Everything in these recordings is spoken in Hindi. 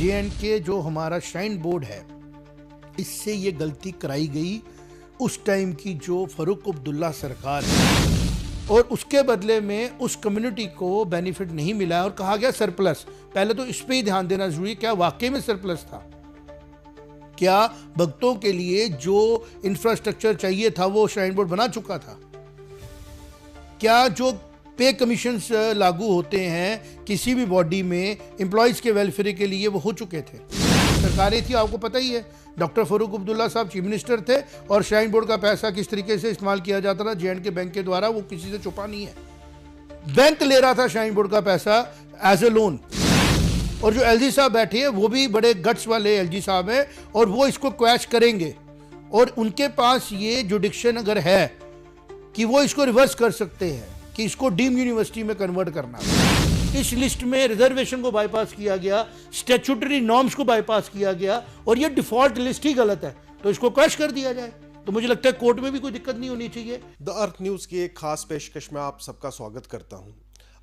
जे.एंड.के जो हमारा श्राइन बोर्ड है, इससे ये गलती कराई गई उस टाइम की जो फारूक अब्दुल्ला सरकार है, और उसके बदले में उस कम्युनिटी को बेनिफिट नहीं मिला और कहा गया सरप्लस। पहले तो इस पे ही ध्यान देना जरूरी है, क्या वाकई में सरप्लस था? क्या भक्तों के लिए जो इंफ्रास्ट्रक्चर चाहिए था वो श्राइन बोर्ड बना चुका था? क्या जो पे कमीशंस लागू होते हैं किसी भी बॉडी में एम्प्लॉयज के वेलफेयर के लिए वो हो चुके थे? सरकारें थी, आपको पता ही है। डॉक्टर फारूक अब्दुल्ला साहब चीफ मिनिस्टर थे और श्राइन बोर्ड का पैसा किस तरीके से इस्तेमाल किया जाता था जे.एंड.के बैंक के द्वारा, वो किसी से छुपा नहीं है। बैंक ले रहा था श्राइन बोर्ड का पैसा एज ए लोन, और जो एलजी साहब बैठे हैं वो भी बड़े गट्स वाले एलजी साहब हैं और वो इसको क्वैश करेंगे, और उनके पास ये जुडिक्शन अगर है कि वो इसको रिवर्स कर सकते हैं कि इसको डीम यूनिवर्सिटी में कन्वर्ट करना। इस लिस्ट में रिजर्वेशन को बाईपास किया गया, स्टैट्यूटरी नॉर्म्स को बाईपास किया गया, और ये डिफॉल्ट लिस्ट ही गलत है, तो इसको क्रश कर दिया जाए। तो मुझे लगता है कोर्ट में भी कोई दिक्कत नहीं होनी चाहिए। द अर्थ न्यूज़ की एक खास पेशकश में आप सबका स्वागत करता हूं।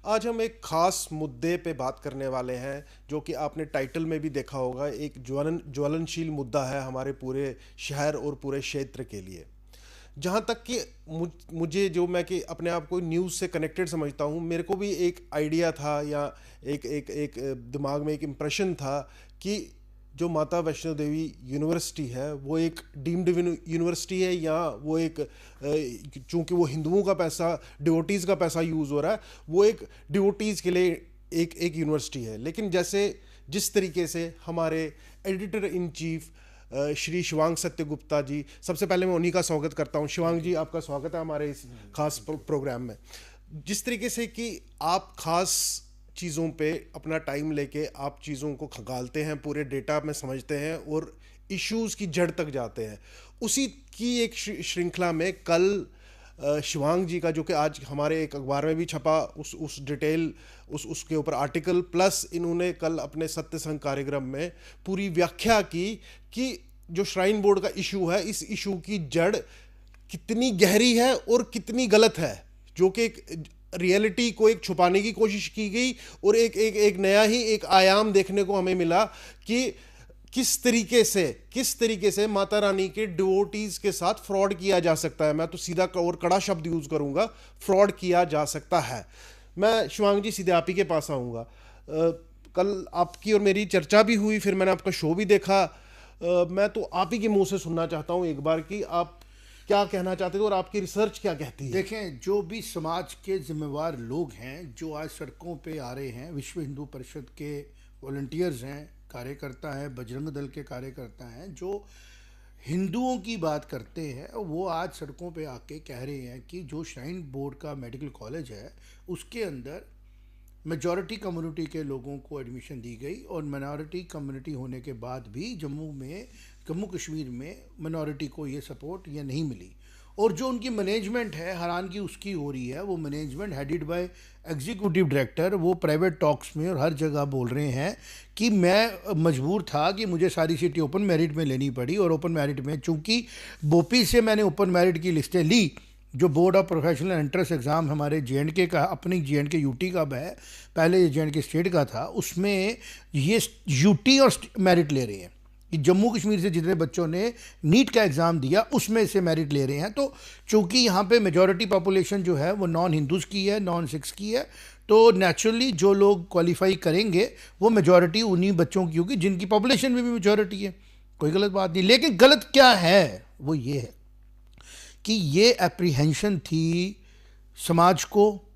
आज हम एक खास मुद्दे पे बात करने वाले हैं, जो कि आपने टाइटल में भी देखा होगा, एक ज्वलनशील मुद्दा है हमारे पूरे शहर और पूरे क्षेत्र के लिए। जहाँ तक कि मुझे जो मैं कि अपने आप को न्यूज़ से कनेक्टेड समझता हूँ, मेरे को भी एक आइडिया था या एक दिमाग में एक इम्प्रेशन था कि जो माता वैष्णो देवी यूनिवर्सिटी है वो एक डीम्ड यूनिवर्सिटी है, या वो एक चूँकि वो हिंदुओं का पैसा, डिवोटीज़ का पैसा यूज़ हो रहा है, वो एक डिवोटीज़ के लिए एक यूनिवर्सिटी है। लेकिन जिस तरीके से हमारे editor in chief Shri Shivang Satyagupta ji, सबसे पहले मैं उन्हीं का स्वागत करता हूं। शिवांग जी, आपका स्वागत है हमारे इस खास प्रोग्राम में। जिस तरीके से कि आप खास चीज़ों पे अपना टाइम लेके आप चीज़ों को खंगालते हैं, पूरे डेटा में समझते हैं और इश्यूज़ की जड़ तक जाते हैं, उसी की एक श्रृंखला में कल शिवांग जी का, जो कि आज हमारे एक अखबार में भी छपा, उस डिटेल उसके ऊपर आर्टिकल, प्लस इन्होंने कल अपने सत्य संघ कार्यक्रम में पूरी व्याख्या की कि जो श्राइन बोर्ड का इशू है, इस इशू की जड़ कितनी गहरी है और कितनी गलत है, जो कि एक रियलिटी को एक छुपाने की कोशिश की गई और एक नया ही एक आयाम देखने को हमें मिला कि किस तरीके से माता रानी के डिवोटीज के साथ फ्रॉड किया जा सकता है। मैं तो सीधा और कड़ा शब्द यूज करूंगा, फ्रॉड किया जा सकता है। मैं शिवांग जी सीधे आप ही के पास आऊंगा। कल आपकी और मेरी चर्चा भी हुई, फिर मैंने आपका शो भी देखा। मैं तो आप ही के मुंह से सुनना चाहता हूं एक बार कि आप क्या कहना चाहते थे और आपकी रिसर्च क्या कहती है। देखें, जो भी समाज के जिम्मेवार लोग हैं जो आज सड़कों पे आ रहे हैं, विश्व हिंदू परिषद के वॉलंटियर्स हैं, कार्यकर्ता हैं, बजरंग दल के कार्यकर्ता हैं, जो हिंदुओं की बात करते हैं, वो आज सड़कों पे आके कह रहे हैं कि जो श्राइन बोर्ड का मेडिकल कॉलेज है उसके अंदर मेजॉरिटी कम्युनिटी के लोगों को एडमिशन दी गई, और मिनॉरिटी कम्युनिटी होने के बाद भी जम्मू कश्मीर में मिनॉरिटी को ये सपोर्ट ये नहीं मिली। और जो उनकी मैनेजमेंट है, हैरानगी उसकी हो रही है, वो management headed by executive director, वो प्राइवेट टॉक्स में और हर जगह बोल रहे हैं कि मैं मजबूर था कि मुझे सारी सीटें ओपन मेरिट में लेनी पड़ी, और ओपन मेरिट में चूंकि बोपी से मैंने ओपन मेरिट की लिस्टें ली, जो board of professional entrance exam हमारे जे.एंड.के का, अपनी जे.एंड.के यूटी का है, पहले जे.एंड.के स्टेट का था, उसमें ये यूटी और मेरिट ले रहे हैं कि जम्मू कश्मीर से जितने बच्चों ने नीट का एग्ज़ाम दिया उसमें से मेरिट ले रहे हैं। तो चूंकि यहाँ पे मेजॉरिटी पॉपुलेशन जो है वो नॉन हिंदूज़ की है, नॉन सिख्स की है, तो नेचुरली जो लोग क्वालिफाई करेंगे वो मेजॉरिटी उन्हीं बच्चों की होगी जिनकी पॉपुलेशन में भी मेजॉरिटी है। कोई गलत बात नहीं, लेकिन गलत क्या है वो ये है कि ये एप्रीहेंशन थी समाज को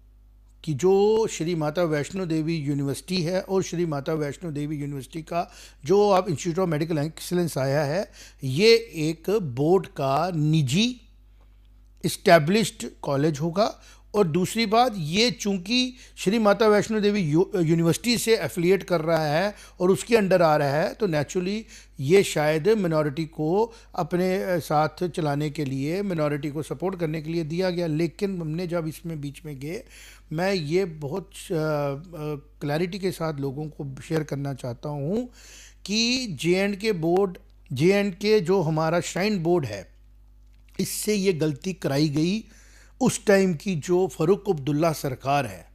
कि जो श्री माता वैष्णो देवी यूनिवर्सिटी है और श्री माता वैष्णो देवी यूनिवर्सिटी का जो अब इंस्टीट्यूट ऑफ मेडिकल एक्सीलेंस आया है, ये एक बोर्ड का निजी इस्टेब्लिश्ड कॉलेज होगा। और दूसरी बात, ये चूंकि श्री माता वैष्णो देवी यूनिवर्सिटी से एफिलिएट कर रहा है और उसके अंडर आ रहा है, तो नेचुरली ये शायद मिनॉरिटी को अपने साथ चलाने के लिए, मिनॉरिटी को सपोर्ट करने के लिए दिया गया। लेकिन हमने जब इसमें बीच में गए, मैं ये बहुत क्लैरिटी के साथ लोगों को शेयर करना चाहता हूँ कि जे.एंड.के जो हमारा श्राइन बोर्ड है, इससे ये गलती कराई गई उस टाइम की जो फारूक अब्दुल्ला सरकार है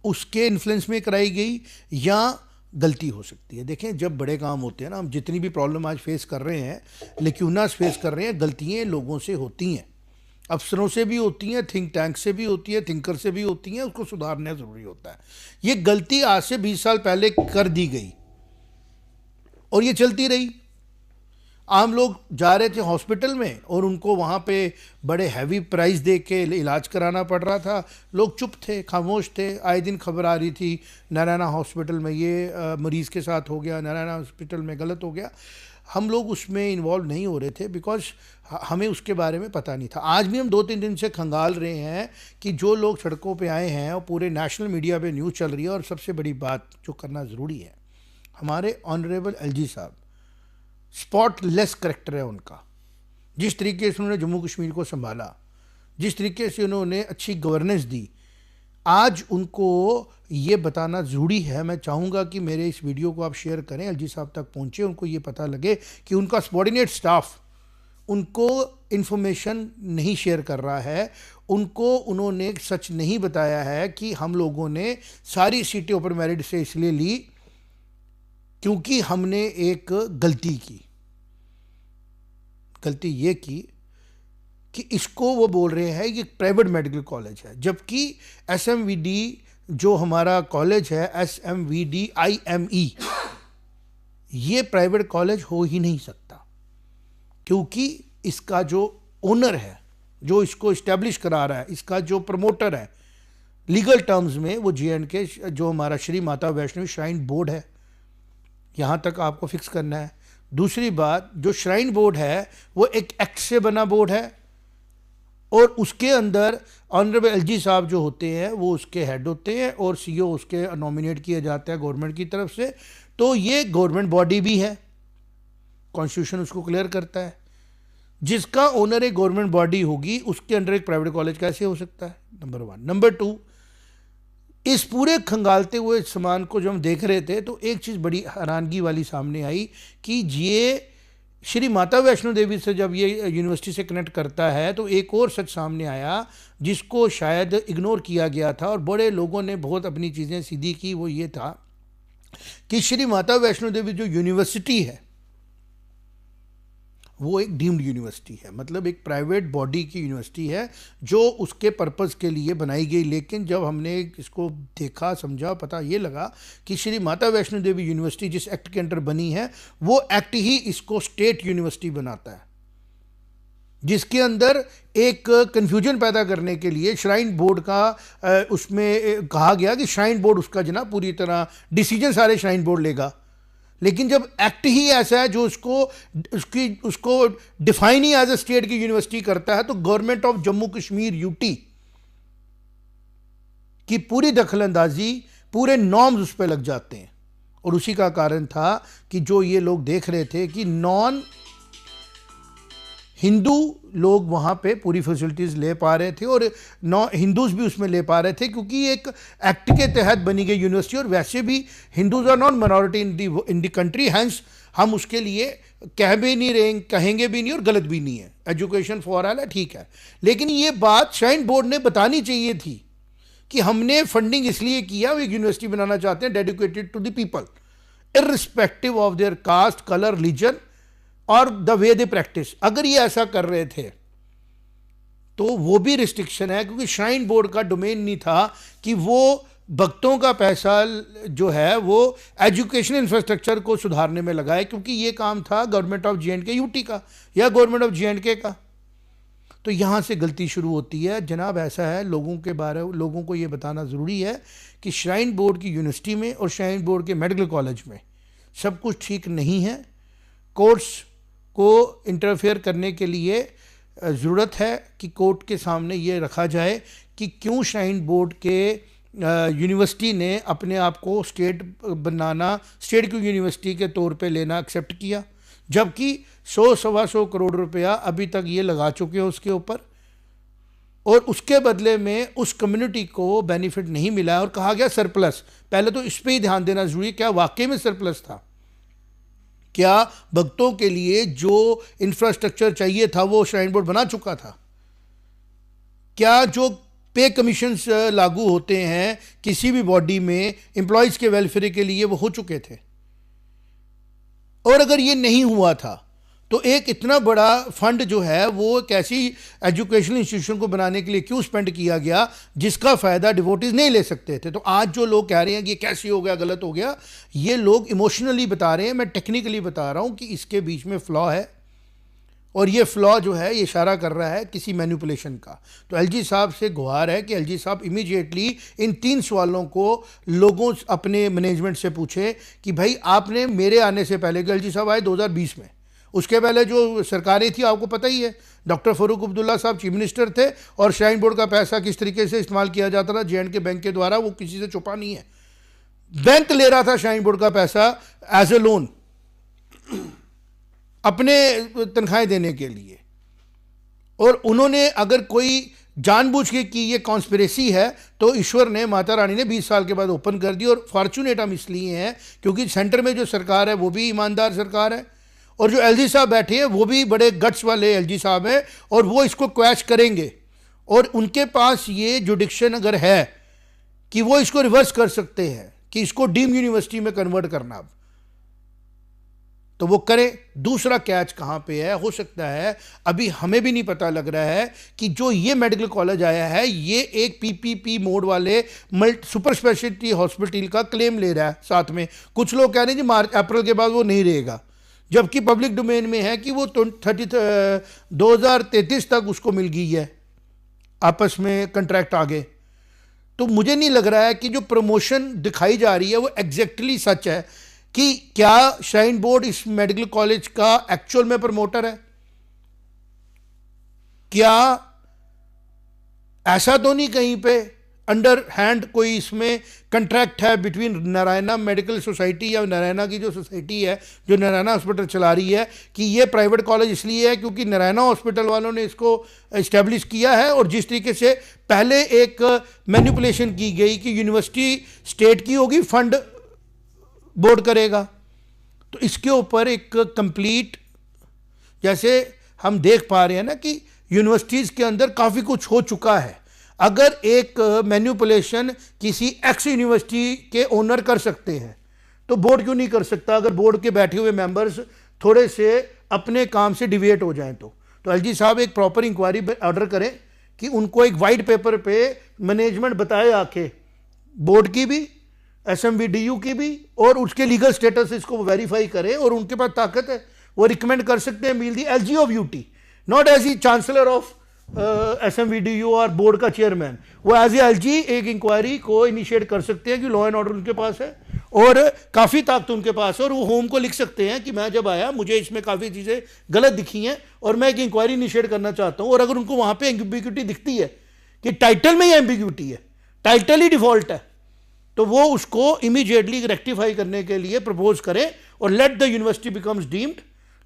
उसके इन्फ्लुएंस में कराई गई, या गलती हो सकती है। देखें, जब बड़े काम होते हैं ना, हम जितनी भी प्रॉब्लम आज फेस कर रहे हैं, लेक्यूनास फेस कर रहे हैं, गलतियाँ लोगों से होती हैं, अफसरों से भी होती हैं, थिंक टैंक से भी होती है, थिंकर से भी होती हैं, उसको सुधारना ज़रूरी होता है। ये गलती आज से 20 साल पहले कर दी गई और ये चलती रही। आम लोग जा रहे थे हॉस्पिटल में और उनको वहाँ पे बड़े हैवी प्राइस दे के इलाज कराना पड़ रहा था, लोग चुप थे, खामोश थे। आए दिन खबर आ रही थी, नारायणा हॉस्पिटल में ये मरीज़ के साथ हो गया, नारायणा हॉस्पिटल में गलत हो गया। हम लोग उसमें इन्वॉल्व नहीं हो रहे थे बिकॉज हमें उसके बारे में पता नहीं था। आज भी हम 2-3 दिन से खंगाल रहे हैं कि जो लोग सड़कों पे आए हैं और पूरे नेशनल मीडिया पे न्यूज़ चल रही है। और सबसे बड़ी बात जो करना ज़रूरी है, हमारे ऑनरेबल एलजी साहब स्पॉटलेस करेक्टर है उनका। जिस तरीके से उन्होंने जम्मू कश्मीर को संभाला, जिस तरीके से उन्होंने अच्छी गवर्नेंस दी, आज उनको ये बताना ज़रूरी है। मैं चाहूँगा कि मेरे इस वीडियो को आप शेयर करें, एलजी साहब तक पहुँचे, उनको ये पता लगे कि उनका सबॉर्डिनेट स्टाफ उनको इन्फॉर्मेशन नहीं शेयर कर रहा है, उनको उन्होंने सच नहीं बताया है कि हम लोगों ने सारी सीटें ओपन मेरिट से इसलिए ली क्योंकि हमने एक गलती की। गलती ये की कि इसको वो बोल रहे हैं कि प्राइवेट मेडिकल कॉलेज है, जबकि एसएमवीडी जो हमारा कॉलेज है, एसएमवीडी आईएमई, ये प्राइवेट कॉलेज हो ही नहीं सकता क्योंकि इसका जो ओनर है, जो इसको इस्टेब्लिश करा रहा है, इसका जो प्रमोटर है, लीगल टर्म्स में वो JNK जो हमारा श्री माता वैष्णवी श्राइन बोर्ड है, यहाँ तक आपको फिक्स करना है। दूसरी बात, जो श्राइन बोर्ड है वो एक एक्ट से बना बोर्ड है और उसके अंदर ऑनरेबल एलजी साहब जो होते हैं वो उसके हेड होते हैं और CEO उसके नॉमिनेट किया जाता है गवर्नमेंट की तरफ से। तो ये गवर्नमेंट बॉडी भी है, कॉन्स्टिट्यूशन उसको क्लियर करता है। जिसका ओनर एक गवर्नमेंट बॉडी होगी उसके अंडर एक प्राइवेट कॉलेज कैसे हो सकता है, नंबर 1। नंबर 2, इस पूरे खंगालते हुए सामान को जब हम देख रहे थे तो एक चीज़ बड़ी हैरानगी वाली सामने आई कि ये श्री माता वैष्णो देवी से जब ये यूनिवर्सिटी से कनेक्ट करता है तो एक और सच सामने आया जिसको शायद इग्नोर किया गया था और बड़े लोगों ने बहुत अपनी चीज़ें सीधी की। वो ये था कि श्री माता वैष्णो देवी जो यूनिवर्सिटी है वो एक डीम्ड यूनिवर्सिटी है, मतलब एक प्राइवेट बॉडी की यूनिवर्सिटी है जो उसके पर्पज़ के लिए बनाई गई। लेकिन जब हमने इसको देखा, समझा, पता ये लगा कि श्री माता वैष्णो देवी यूनिवर्सिटी जिस एक्ट के अंडर बनी है वो एक्ट ही इसको स्टेट यूनिवर्सिटी बनाता है, जिसके अंदर एक कन्फ्यूजन पैदा करने के लिए श्राइन बोर्ड का उसमें कहा गया कि श्राइन बोर्ड उसका जनाब पूरी तरह डिसीजन सारे श्राइन बोर्ड लेगा। लेकिन जब एक्ट ही ऐसा है जो उसको डिफाइन ही एज ए स्टेट की यूनिवर्सिटी करता है तो government of Jammu Kashmir UT की पूरी दखलंदाजी, पूरे नॉर्म्स उस पर लग जाते हैं। और उसी का कारण था कि जो ये लोग देख रहे थे कि नॉन हिंदू लोग वहाँ पे पूरी फैसिलिटीज़ ले पा रहे थे और हिंदूज भी उसमें ले पा रहे थे क्योंकि एक एक्ट के तहत बनी गई यूनिवर्सिटी। और वैसे भी Hindus are not minority in the country, hence हम उसके लिए कह भी नहीं रहे, कहेंगे भी नहीं और गलत भी नहीं है। एजुकेशन फॉर ऑल है, ठीक है। लेकिन ये बात श्राइन बोर्ड ने बतानी चाहिए थी कि हमने फंडिंग इसलिए किया, वो एक यूनिवर्सिटी बनाना चाहते हैं dedicated to the people irrespective of their caste, colour, religion और द वे दे प्रैक्टिस। अगर ये ऐसा कर रहे थे तो वो भी रिस्ट्रिक्शन है क्योंकि श्राइन बोर्ड का डोमेन नहीं था कि वो भक्तों का पैसा जो है वो एजुकेशन इंफ्रास्ट्रक्चर को सुधारने में लगाए, क्योंकि ये काम था गवर्नमेंट ऑफ JNK यूटी का या गवर्नमेंट ऑफ JNK का। तो यहाँ से गलती शुरू होती है जनाब। ऐसा है, लोगों को ये बताना ज़रूरी है कि श्राइन बोर्ड की यूनिवर्सिटी में और श्राइन बोर्ड के मेडिकल कॉलेज में सब कुछ ठीक नहीं है। कोर्ट्स को इंटरफेयर करने के लिए ज़रूरत है कि कोर्ट के सामने ये रखा जाए कि क्यों श्राइन बोर्ड के यूनिवर्सिटी ने अपने आप को स्टेट बनाना, स्टेट की यूनिवर्सिटी के तौर पे लेना एक्सेप्ट किया, जबकि 100-125 करोड़ रुपया अभी तक ये लगा चुके हैं उसके ऊपर और उसके बदले में उस कम्युनिटी को बेनिफिट नहीं मिला और कहा गया सरप्लस। पहले तो इस पर ही ध्यान देना ज़रूरी है, क्या वाकई में सरप्लस था? क्या भक्तों के लिए जो इंफ्रास्ट्रक्चर चाहिए था वो श्राइन बोर्ड बना चुका था? क्या जो पे कमीशंस लागू होते हैं किसी भी बॉडी में एम्प्लॉयज़ के वेलफेयर के लिए, वो हो चुके थे। और अगर ये नहीं हुआ था तो एक इतना बड़ा फंड जो है वो एक ऐसी एजुकेशनल इंस्टीट्यूशन को बनाने के लिए क्यों स्पेंड किया गया जिसका फ़ायदा डिवोटीज नहीं ले सकते थे। तो आज जो लोग कह रहे हैं कि ये कैसे हो गया, गलत हो गया, ये लोग इमोशनली बता रहे हैं, मैं टेक्निकली बता रहा हूँ कि इसके बीच में फ्लॉ है। और ये फ्लॉ जो है ये इशारा कर रहा है किसी मैनिपुलेशन का। तो एलजी साहब से गुहार है कि एलजी साहब इमीडिएटली इन 3 सवालों को लोगों अपने मैनेजमेंट से पूछे कि भाई आपने मेरे आने से पहले, एलजी साहब आए 2020 में, उसके पहले जो सरकारें थी आपको पता ही है, डॉक्टर फारूक अब्दुल्ला साहब चीफ मिनिस्टर थे और श्राइन बोर्ड का पैसा किस तरीके से इस्तेमाल किया जाता था जे&के बैंक के द्वारा, वो किसी से छुपा नहीं है। बैंक ले रहा था श्राइन बोर्ड का पैसा एज ए लोन अपने तनख्वाहें देने के लिए। और उन्होंने अगर कोई जानबूझ के की ये कॉन्स्पिरेसी है तो ईश्वर ने, माता रानी ने 20 साल के बाद ओपन कर दी। और फॉर्चुनेट हम इसलिए हैं क्योंकि सेंटर में जो सरकार है वो भी ईमानदार सरकार है और जो एलजी साहब बैठे हैं वो भी बड़े गट्स वाले एलजी साहब हैं और वो इसको क्वैश करेंगे। और उनके पास ये जुडिक्शन अगर है कि वो इसको रिवर्स कर सकते हैं कि इसको डीम यूनिवर्सिटी में कन्वर्ट करना, तो वो करें। दूसरा कैच कहाँ पे है, हो सकता है अभी हमें भी नहीं पता लग रहा है कि जो ये मेडिकल कॉलेज आया है ये एक पीपीपी मोड वाले सुपर स्पेशलिटी हॉस्पिटल का क्लेम ले रहा है। साथ में कुछ लोग कह रहे हैं जी मार्च अप्रैल के बाद वो नहीं रहेगा, जबकि पब्लिक डोमेन में है कि वो 2033 तक उसको मिल गई है, आपस में कंट्रैक्ट आगे। तो मुझे नहीं लग रहा है कि जो प्रमोशन दिखाई जा रही है वो एग्जैक्टली सच है कि क्या श्राइन बोर्ड इस मेडिकल कॉलेज का एक्चुअल में प्रमोटर है। क्या ऐसा तो नहीं कहीं पे अंडर हैंड कोई इसमें कंट्रैक्ट है बिटवीन नारायणा मेडिकल सोसाइटी या नारायणा की जो सोसाइटी है जो नारायणा हॉस्पिटल चला रही है कि ये प्राइवेट कॉलेज इसलिए है क्योंकि नारायणा हॉस्पिटल वालों ने इसको इस्टेब्लिश किया है। और जिस तरीके से पहले एक मैनिपुलेशन की गई कि यूनिवर्सिटी स्टेट की होगी, फंड बोर्ड करेगा, तो इसके ऊपर एक कंप्लीट, जैसे हम देख पा रहे हैं ना कि यूनिवर्सिटीज़ के अंदर काफ़ी कुछ हो चुका है। अगर एक मैनिपुलेशन किसी एक्स यूनिवर्सिटी के ओनर कर सकते हैं तो बोर्ड क्यों नहीं कर सकता, अगर बोर्ड के बैठे हुए मेंबर्स थोड़े से अपने काम से डिविएट हो जाएं तो एलजी साहब एक प्रॉपर इंक्वायरी ऑर्डर करें कि उनको एक वाइट पेपर पे मैनेजमेंट बताए आके, बोर्ड की भी, एसएमवीडीयू की भी, और उसके लीगल स्टेटस इसको वेरीफाई करें। और उनके पास ताकत है, वो रिकमेंड कर सकते हैं मील दी LG of UT, not as the chancellor of SMVDU और बोर्ड का चेयरमैन, वो एज ए एलजी एक इंक्वायरी को इनिशिएट कर सकते हैं कि लॉ एंड ऑर्डर उनके पास है और काफ़ी ताकत उनके पास है। और वो होम को लिख सकते हैं कि मैं जब आया मुझे इसमें काफ़ी चीज़ें गलत दिखी हैं और मैं एक इंक्वायरी इनिशिएट करना चाहता हूँ। और अगर उनको वहाँ पे एम्बिग्यूटी दिखती है कि टाइटल में ही एम्बिग्यूटी है, टाइटल ही डिफॉल्ट है, तो वो उसको इमीडिएटली रेक्टिफाई करने के लिए प्रपोज करें और let the university becomes deemed,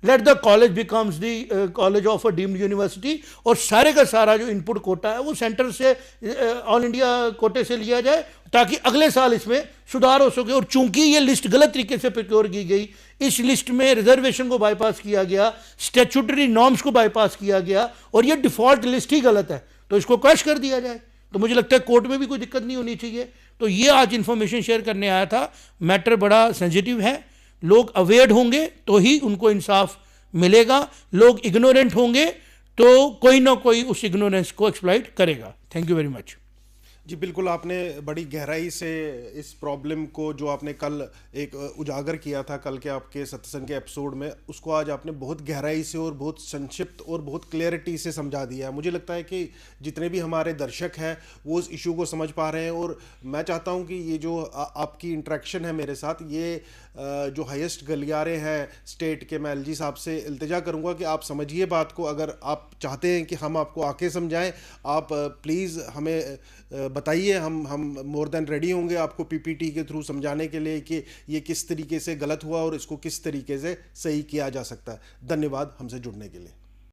let the college becomes the college of a deemed university. और सारे का सारा जो इनपुट कोटा है वो सेंटर से, ऑल इंडिया कोटे से लिया जाए ताकि अगले साल इसमें सुधार हो सके। और चूंकि ये लिस्ट गलत तरीके से प्रिक्योर की गई, इस लिस्ट में रिजर्वेशन को बाईपास किया गया, स्टैट्यूटरी नॉर्म्स को बाईपास किया गया और ये डिफॉल्ट लिस्ट ही गलत है, तो इसको क्रश कर दिया जाए। तो मुझे लगता है कोर्ट में भी कोई दिक्कत नहीं होनी चाहिए। तो ये आज इन्फॉर्मेशन शेयर करने आया था। मैटर बड़ा सेंसिटिव है, लोग अवेयर होंगे तो ही उनको इंसाफ मिलेगा, लोग इग्नोरेंट होंगे तो कोई ना कोई उस इग्नोरेंस को एक्सप्लॉइट करेगा। Thank you very much. जी बिल्कुल, आपने बड़ी गहराई से इस प्रॉब्लम को जो आपने कल एक उजागर किया था कल के आपके सत्संग के एपिसोड में, उसको आज आपने बहुत गहराई से और बहुत संक्षिप्त और बहुत क्लैरिटी से समझा दिया है। मुझे लगता है कि जितने भी हमारे दर्शक हैं वो उस इशू को समझ पा रहे हैं। और मैं चाहता हूं कि ये जो आपकी इंटरेक्शन है मेरे साथ, ये जो हाईएस्ट गलियारे हैं स्टेट के, मैं एलजी साहब से इल्तिजा करूंगा कि आप समझिए बात को। अगर आप चाहते हैं कि हम आपको आके समझाएं, आप प्लीज़ हमें बताइए, हम मोर देन रेडी होंगे आपको पीपीटी के थ्रू समझाने के लिए कि ये किस तरीके से गलत हुआ और इसको किस तरीके से सही किया जा सकता है। धन्यवाद हमसे जुड़ने के लिए।